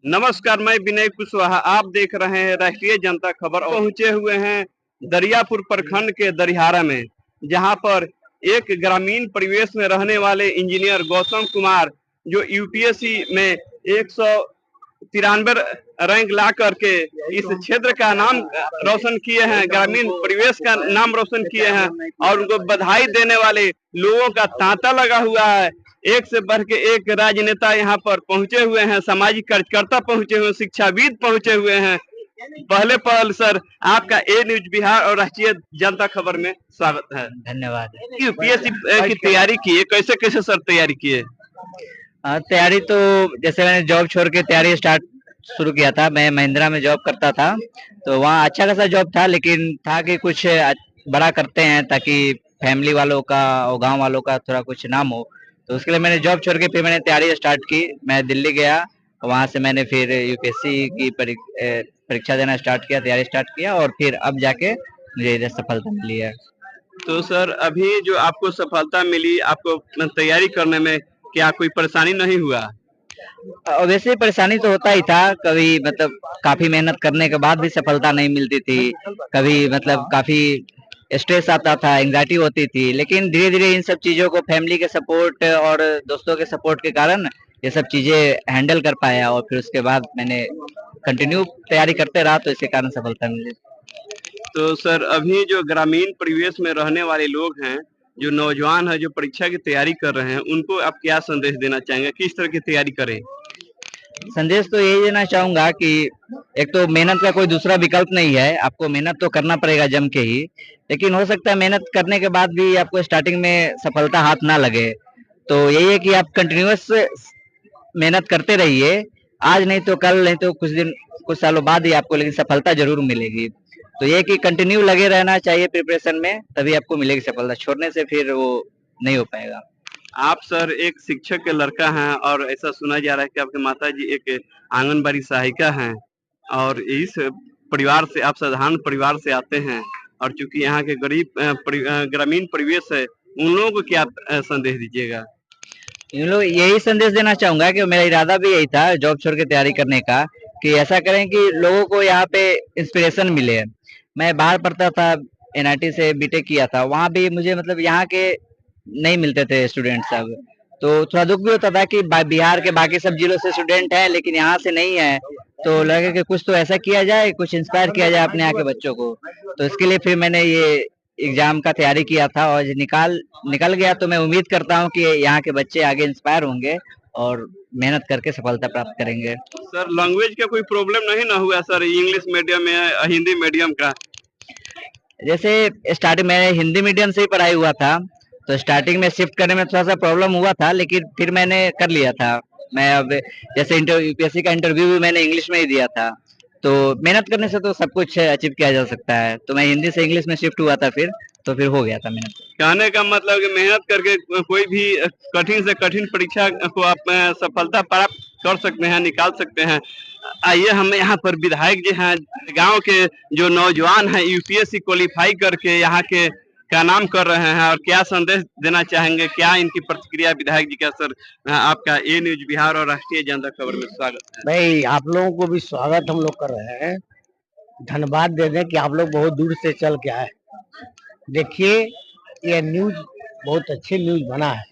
नमस्कार, मैं विनय कुशवाहा। आप देख रहे हैं राष्ट्रीय जनता खबर। पहुंचे हुए हैं दरियापुर प्रखंड के दरिहारा में, जहां पर एक ग्रामीण परिवेश में रहने वाले इंजीनियर गौतम कुमार, जो यूपीएससी में 193 रैंक ला करके इस क्षेत्र का नाम रोशन किए हैं, ग्रामीण परिवेश का नाम रोशन किए हैं, और उनको बधाई देने वाले लोगों का तांता लगा हुआ है। एक से बढ़ के एक राजनेता यहाँ पर पहुंचे हुए हैं, सामाजिक कार्यकर्ता पहुंचे हुए, शिक्षाविद पहुंचे हुए हैं। पहले पहल सर, आपका ए न्यूज बिहार और राष्ट्रीय जनता खबर में स्वागत है। धन्यवाद। यूपीएससी की तैयारी किए, कैसे कैसे सर तैयारी किए? तैयारी तो जैसे मैंने जॉब छोड़ के तैयारी स्टार्ट शुरू किया था। मैं महिंद्रा में जॉब करता था, तो वहाँ अच्छा खासा जॉब था, लेकिन था कि कुछ बड़ा करते हैं ताकि फैमिली वालों का और गांव वालों का थोड़ा कुछ नाम हो। तो उसके लिए मैंने जॉब छोड़ के फिर मैंने तैयारी स्टार्ट की। मैं दिल्ली गया, वहाँ से मैंने फिर यूपीएससी की परीक्षा देना स्टार्ट किया, तैयारी स्टार्ट किया, और फिर अब जाके मुझे इधर सफलता मिली है। तो सर, अभी जो आपको सफलता मिली, आपको तैयारी करने में क्या कोई परेशानी नहीं हुआ? वैसे परेशानी तो होता ही था, कभी मतलब काफी मेहनत करने के बाद भी सफलता नहीं मिलती थी, कभी मतलब काफी स्ट्रेस आता था, एंग्जाइटी होती थी, लेकिन धीरे धीरे इन सब चीजों को फैमिली के सपोर्ट और दोस्तों के सपोर्ट के कारण ये सब चीजें हैंडल कर पाया, और फिर उसके बाद मैंने कंटिन्यू तैयारी करते रहा, तो इसके कारण सफलता मिली। तो सर, अभी जो ग्रामीण परिवेश में रहने वाले लोग हैं, जो नौजवान है, जो परीक्षा की तैयारी कर रहे हैं, उनको आप क्या संदेश देना चाहेंगे, किस तरह की तैयारी करें? संदेश तो यही देना चाहूंगा कि एक तो मेहनत का कोई दूसरा विकल्प नहीं है, आपको मेहनत तो करना पड़ेगा जम के ही, लेकिन हो सकता है मेहनत करने के बाद भी आपको स्टार्टिंग में सफलता हाथ ना लगे। तो यही है कि आप कंटिन्यूअस मेहनत करते रहिए, आज नहीं तो कल, नहीं तो कुछ दिन, कुछ सालों बाद ही आपको लेकिन सफलता जरूर मिलेगी। तो ये कि कंटिन्यू लगे रहना चाहिए प्रिपरेशन में, तभी आपको मिलेगी सफलता, छोड़ने से फिर वो नहीं हो पाएगा। आप सर एक शिक्षक के लड़का हैं, और ऐसा सुना जा रहा है कि आपके माताजी एक आंगनबाड़ी सहायिका हैं, और इस परिवार से, आप साधारण परिवार से आते हैं, और चूंकि यहाँ के गरीब ग्रामीण परिवेश है, उन लोगों को क्या संदेश दीजिएगा? इन लोग यही संदेश देना चाहूंगा कि मेरा इरादा भी यही था जॉब छोड़ के तैयारी करने का, कि ऐसा करें कि लोगों को यहाँ पे इंस्पिरेशन मिले। मैं बाहर पढ़ता था, एनआईटी से बीटेक किया था, वहाँ भी मुझे मतलब यहाँ के नहीं मिलते थे स्टूडेंट सब, तो थोड़ा दुख भी होता था कि बिहार के बाकी सब जिलों से स्टूडेंट हैं लेकिन यहाँ से नहीं है। तो लगा कि कुछ तो ऐसा किया जाए, कुछ इंस्पायर किया जाए अपने यहाँ के बच्चों को। तो इसके लिए फिर मैंने ये एग्जाम का तैयारी किया था, और निकल गया। तो मैं उम्मीद करता हूँ कि यहाँ के बच्चे आगे इंस्पायर होंगे और मेहनत करके सफलता प्राप्त करेंगे। सर, लैंग्वेज का कोई प्रॉब्लम नहीं ना हुआ सर, इंग्लिश मीडियम या हिंदी मीडियम का? जैसे स्टार्टिंग में हिंदी मीडियम से ही पढ़ाई हुआ था, तो स्टार्टिंग में शिफ्ट करने में थोड़ा सा प्रॉब्लम हुआ था, लेकिन फिर मैंने कर लिया था। मैं अब जैसे यूपीएससी का इंटरव्यू भी मैंने इंग्लिश में ही दिया था, तो मेहनत करने से तो सब कुछ अचीव किया जा सकता है। तो मैं हिंदी से इंग्लिश में शिफ्ट हुआ था फिर, तो फिर हो गया था मेहनत। कहने का मतलब कि मेहनत करके कोई भी कठिन से कठिन परीक्षा को आप सफलता प्राप्त कर सकते हैं, निकाल सकते हैं। आइए, हम यहाँ पर विधायक जी हैं, गांव के जो नौजवान हैं, यूपीएससी क्वालिफाई करके यहाँ के क्या नाम कर रहे हैं, और क्या संदेश देना चाहेंगे, क्या इनकी प्रतिक्रिया विधायक जी का? सर, आपका ए न्यूज बिहार और राष्ट्रीय जनता खबर में स्वागत है। भाई, आप लोगों को भी स्वागत हम लोग कर रहे हैं। धन्यवाद दे दें कि आप लोग बहुत दूर से चल के आए। देखिए, यह न्यूज बहुत अच्छे न्यूज बना है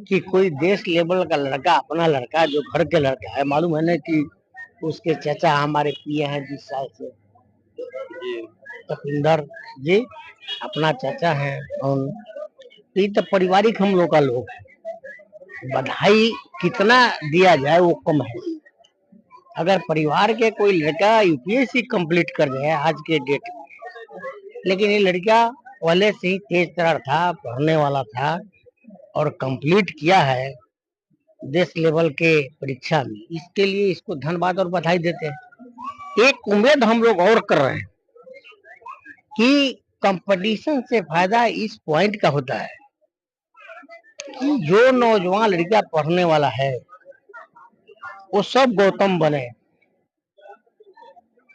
कि कोई देश लेवल का लड़का, अपना लड़का, जो घर के लड़का है, मालूम है ना कि उसके चाचा हमारे पीए हैं जिस साल से, तपिंदर जी अपना चाचा हैं, और ये तो पारिवारिक हम लोग का लोग है। बधाई कितना दिया जाए वो कम है। अगर परिवार के कोई लड़का यूपीएससी कंप्लीट कर जाए आज के डेट में, लेकिन ये लड़का पहले से ही तेज तर्रार था, पढ़ने वाला था, और कंप्लीट किया है देश लेवल के परीक्षा में, इसके लिए इसको धन्यवाद और बधाई देते हैं। एक उम्मीद हम लोग और कर रहे हैं कि कंपटीशन से फायदा इस पॉइंट का होता है कि जो नौजवान लड़का पढ़ने वाला है वो सब गौतम बने।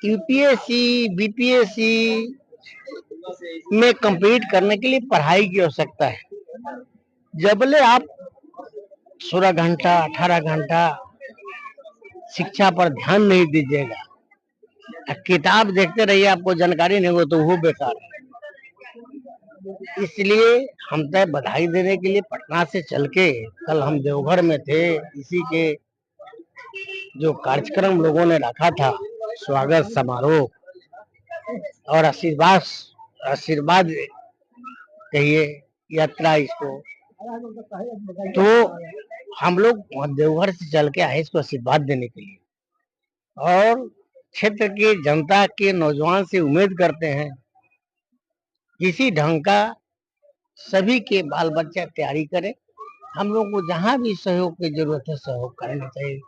यूपीएससी बीपीएससी में कंप्लीट करने के लिए पढ़ाई की आवश्यकता है। जबले आप 16 घंटा 18 घंटा शिक्षा पर ध्यान नहीं दीजिएगा, किताब देखते रहिए, आपको जानकारी नहीं हो तो वो बेकार है। इसलिए हम तय बधाई देने के लिए पटना से चल के, कल हम देवघर में थे, इसी के जो कार्यक्रम लोगों ने रखा था, स्वागत समारोह और आशीर्वाद कहिए, यात्रा इसको, तो हम लोग देवघर से चल के आए इसको आशीर्वाद देने के लिए, और क्षेत्र की जनता के नौजवान से उम्मीद करते हैं इसी ढंग का सभी के बाल बच्चा तैयारी करें। हम लोग को जहाँ भी सहयोग की जरूरत है सहयोग करना चाहिए।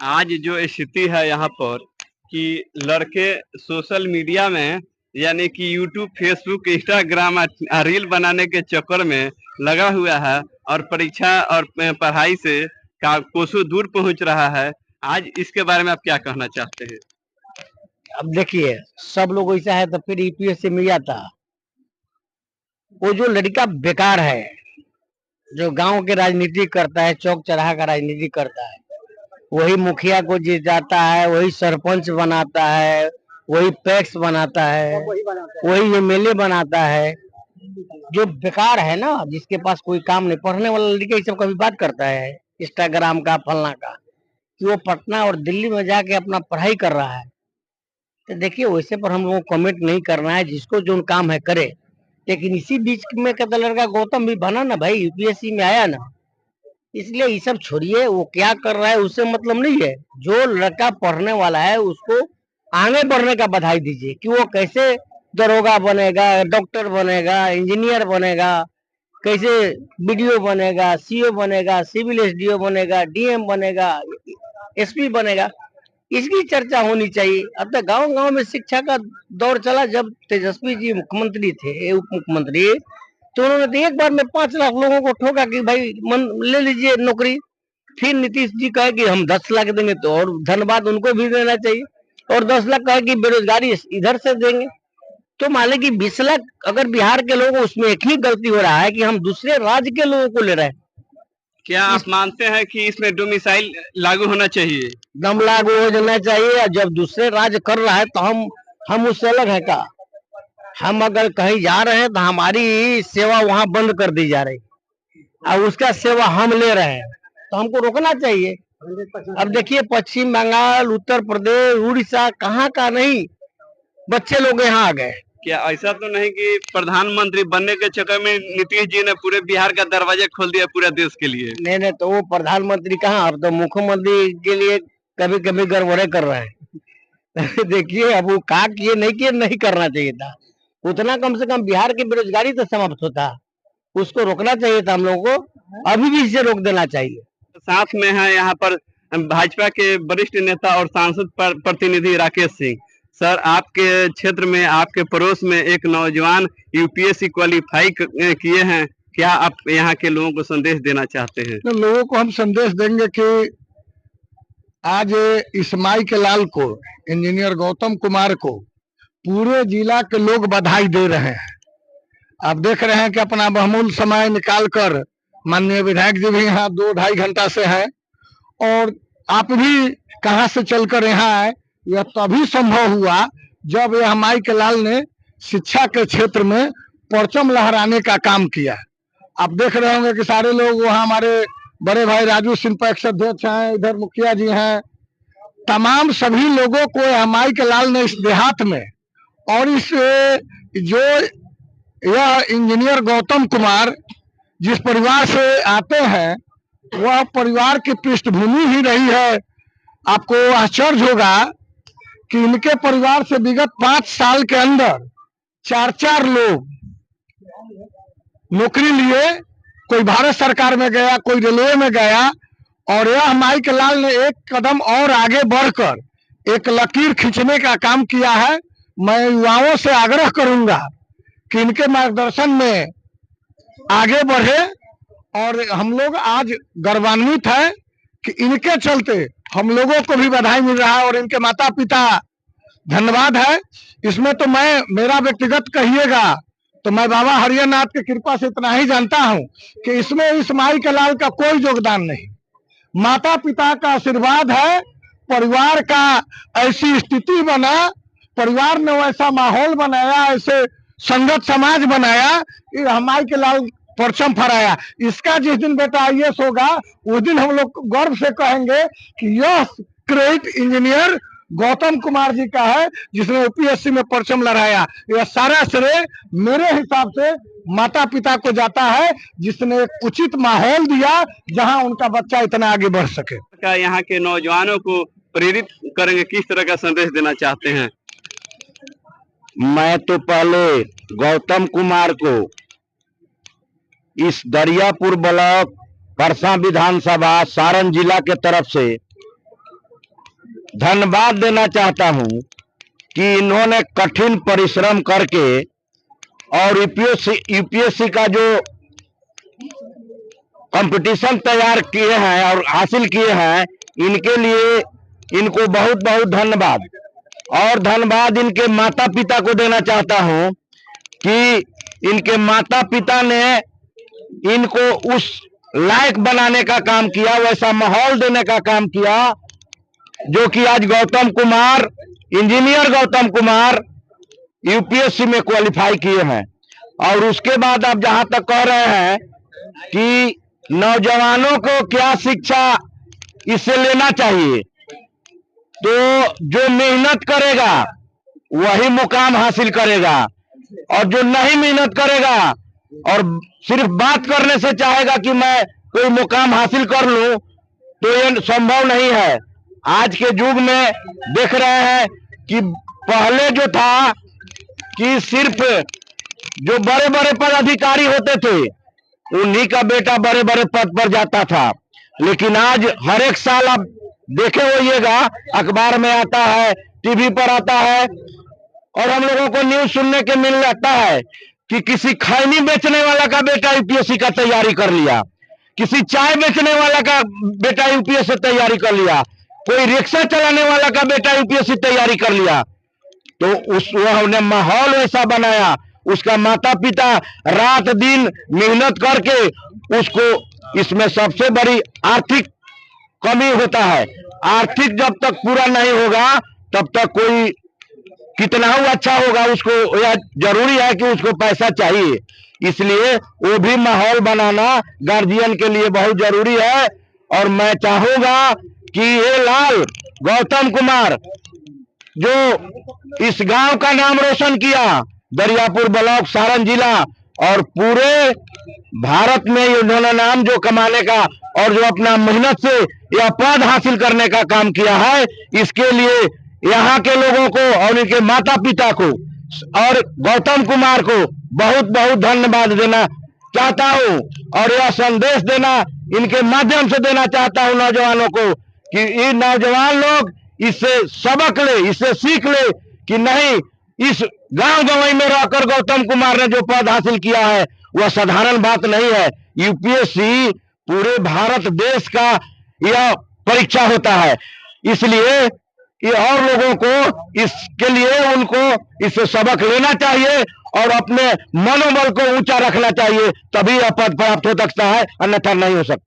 आज जो स्थिति है यहाँ पर कि लड़के सोशल मीडिया में यानी कि यूट्यूब, फेसबुक, इंस्टाग्राम रील बनाने के चक्कर में लगा हुआ है और परीक्षा और पढ़ाई से कोसों दूर पहुंच रहा है। आज इसके बारे में आप क्या कहना चाहते हैं? अब देखिए, सब लोग ऐसा है तो फिर यूपीएससी में आता। वो जो लड़का बेकार है, जो गांव के राजनीति करता है, चौक चौराहा का राजनीति करता है, वही मुखिया को जीत जाता है, वही सरपंच बनाता है, वही पैक्स बनाता है, वही एमएलए बनाता है। जो बेकार है ना, जिसके पास कोई काम नहीं, पढ़ने वाला लड़का ये सब कभी बात करता है इंस्टाग्राम का, फलना का, कि वो पटना और दिल्ली में जाके अपना पढ़ाई कर रहा है। तो देखिए, वैसे पर हम लोगों को कमेंट नहीं करना है, जिसको जो काम है करे। लेकिन इसी बीच में का लड़का गौतम भी बना ना भाई, यूपीएससी में आया ना, इसलिए ये सब छोड़िए, वो क्या कर रहा है उससे मतलब नहीं है। जो लड़का पढ़ने वाला है उसको आगे बढ़ने का बधाई दीजिए, कि वो कैसे दरोगा बनेगा, डॉक्टर बनेगा, इंजीनियर बनेगा, कैसे बीडीओ बनेगा, सीओ बनेगा, सिविल एसडीओ बनेगा, डीएम बनेगा, एसपी बनेगा, इसकी चर्चा होनी चाहिए। अब तक गांव गांव में शिक्षा का दौर चला। जब तेजस्वी जी मुख्यमंत्री थे, उप मुख्यमंत्री, तो उन्होंने तो एक बार में 5 लाख लोगों को ठोका कि भाई ले लीजिए नौकरी। फिर नीतीश जी कहे कि हम 10 लाख देंगे, तो और धन्यवाद उनको भी देना चाहिए, और 10 लाख कहे कि बेरोजगारी इधर से देंगे। तो मान लें कि 20 लाख अगर बिहार के लोग, उसमें एक ही गलती हो रहा है कि हम दूसरे राज्य के लोगों को ले रहे हैं। क्या आप मानते हैं कि इसमें डोमिसाइल लागू होना चाहिए? दम लागू हो जाना चाहिए। जब दूसरे राज्य कर रहा है तो हम उससे अलग है का? हम अगर कहीं जा रहे हैं तो हमारी सेवा वहां बंद कर दी जा रही, और उसका सेवा हम ले रहे हैं, तो हमको रोकना चाहिए। अब देखिए, पश्चिम बंगाल, उत्तर प्रदेश, उड़ीसा, कहाँ का नहीं बच्चे लोग यहाँ आ गए। क्या ऐसा तो नहीं कि प्रधानमंत्री बनने के चक्कर में नीतीश जी ने पूरे बिहार का दरवाजा खोल दिया पूरे देश के लिए? नहीं, तो वो प्रधानमंत्री कहाँ, अब तो मुख्यमंत्री के लिए कभी कभी गड़बड़े कर रहे हैं। देखिए, अब वो का किए नहीं करना चाहिए था। उतना कम से कम बिहार की बेरोजगारी तो समाप्त होता, उसको रोकना चाहिए था हम लोगों को, अभी भी इसे रोक देना चाहिए। साथ में है यहाँ पर भाजपा के वरिष्ठ नेता और सांसद प्रतिनिधि राकेश सिंह। सर, आपके क्षेत्र में, आपके पड़ोस में एक नौजवान यूपीएससी क्वालिफाई किए हैं, क्या आप यहाँ के लोगों को संदेश देना चाहते हैं? तो लोगों को हम संदेश देंगे कि आज इस्माई के लाल को, इंजीनियर गौतम कुमार को पूरे जिला के लोग बधाई दे रहे हैं। आप देख रहे हैं कि अपना बहुमूल्य समय निकालकर माननीय विधायक जी भी यहाँ 2-2.5 घंटा से हैं, और आप भी कहाँ से चलकर यहाँ आए। यह तभी संभव हुआ जब यह माई के लाल ने शिक्षा के क्षेत्र में परचम लहराने का काम किया। आप देख रहे होंगे कि सारे लोग वहाँ, हमारे बड़े भाई राजू सिंह पैक्स अध्यक्ष हैं, इधर मुखिया जी हैं, तमाम सभी लोगों को यह माई के लाल ने इस देहात में, और इस जो यह इंजीनियर गौतम कुमार जिस परिवार से आते हैं, वह परिवार की पृष्ठभूमि ही रही है। आपको आश्चर्य होगा कि इनके परिवार से विगत 5 साल के अंदर 4 लोग नौकरी लिए, कोई भारत सरकार में गया, कोई रेलवे में गया, और यह माई के लाल ने एक कदम और आगे बढ़कर एक लकीर खींचने का काम किया है। मैं युवाओं से आग्रह करूंगा कि इनके मार्गदर्शन में आगे बढ़े, और हम लोग आज गर्वान्वित है कि इनके चलते हम लोगों को भी बधाई मिल रहा है, और इनके माता पिता, धन्यवाद है। इसमें तो मेरा व्यक्तिगत कहिएगा तो मैं बाबा हरियानाथ की कृपा से इतना ही जानता हूं कि इसमें इस माई के लाल का कोई योगदान नहीं, माता पिता का आशीर्वाद है, परिवार का ऐसी स्थिति बना, परिवार ने वैसा माहौल बनाया, ऐसे संगत समाज बनाया कि हमारे के लाल परचम फहराया। इसका जिस दिन बेटा IAS होगा उस दिन हम लोग गर्व से कहेंगे कि यह क्रेडिट इंजीनियर गौतम कुमार जी का है जिसने UPSC में परचम लहराया। यह सारा श्रेय मेरे हिसाब से माता पिता को जाता है जिसने एक उचित माहौल दिया जहां उनका बच्चा इतना आगे बढ़ सके। क्या यहाँ के नौजवानों को प्रेरित करेंगे, किस तरह का संदेश देना चाहते हैं? मैं तो पहले गौतम कुमार को इस दरियापुर ब्लॉक परसा विधानसभा सारण जिला के तरफ से धन्यवाद देना चाहता हूं कि इन्होंने कठिन परिश्रम करके और यूपीएससी का जो कंपटीशन तैयार किए हैं और हासिल किए हैं, इनके लिए इनको बहुत बहुत धन्यवाद। और धन्यवाद इनके माता पिता को देना चाहता हूं कि इनके माता पिता ने इनको उस लायक बनाने का काम किया, वैसा माहौल देने का काम किया जो कि आज गौतम कुमार, इंजीनियर गौतम कुमार यूपीएससी में क्वालिफाई किए हैं। और उसके बाद आप जहां तक कह रहे हैं कि नौजवानों को क्या शिक्षा इससे लेना चाहिए, तो जो मेहनत करेगा वही मुकाम हासिल करेगा, और जो नहीं मेहनत करेगा और सिर्फ बात करने से चाहेगा कि मैं कोई मुकाम हासिल कर लूं, तो ये संभव नहीं है। आज के युग में देख रहे हैं कि पहले जो था कि सिर्फ जो बड़े बड़े पदाधिकारी होते थे उन्हीं का बेटा बड़े बड़े पद पर जाता था, लेकिन आज हर एक साल आप देखे होइएगा, अखबार में आता है, टीवी पर आता है, और हम लोगों को न्यूज सुनने के मिल जाता है कि किसी खैनी बेचने वाला का बेटा यूपीएससी का तैयारी कर लिया, किसी चाय बेचने वाला का बेटा यूपीएससी तैयारी कर लिया, कोई रिक्शा चलाने वाला का बेटा यूपीएससी तैयारी कर लिया। तो उन्होंने माहौल वैसा बनाया, उसका माता पिता रात दिन मेहनत करके उसको, इसमें सबसे बड़ी आर्थिक कमी होता है। आर्थिक जब तक पूरा नहीं होगा तब तक कोई कितना ही अच्छा होगा, उसको यह जरूरी है कि उसको पैसा चाहिए। इसलिए वो भी माहौल बनाना गार्जियन के लिए बहुत जरूरी है। और मैं चाहूंगा कि ये लाल गौतम कुमार जो इस गांव का नाम रोशन किया, दरियापुर ब्लॉक सारण जिला और पूरे भारत में इन्होंने नाम जो कमाने का और जो अपना मेहनत से यह पद हासिल करने का काम किया है, इसके लिए यहाँ के लोगों को और इनके माता पिता को और गौतम कुमार को बहुत बहुत धन्यवाद देना चाहता हूँ। और यह संदेश देना इनके माध्यम से देना चाहता हूँ नौजवानों को कि ये नौजवान लोग इससे सबक ले, इससे सीख ले कि नहीं, इस गांव गंवई में रहकर गौतम कुमार ने जो पद हासिल किया है वह साधारण बात नहीं है। यूपीएससी पूरे भारत देश का यह परीक्षा होता है, इसलिए ये और लोगों को इसके लिए उनको इससे सबक लेना चाहिए और अपने मनोबल को ऊंचा रखना चाहिए, तभी यह पद प्राप्त हो सकता है, अन्यथा नहीं हो सकता।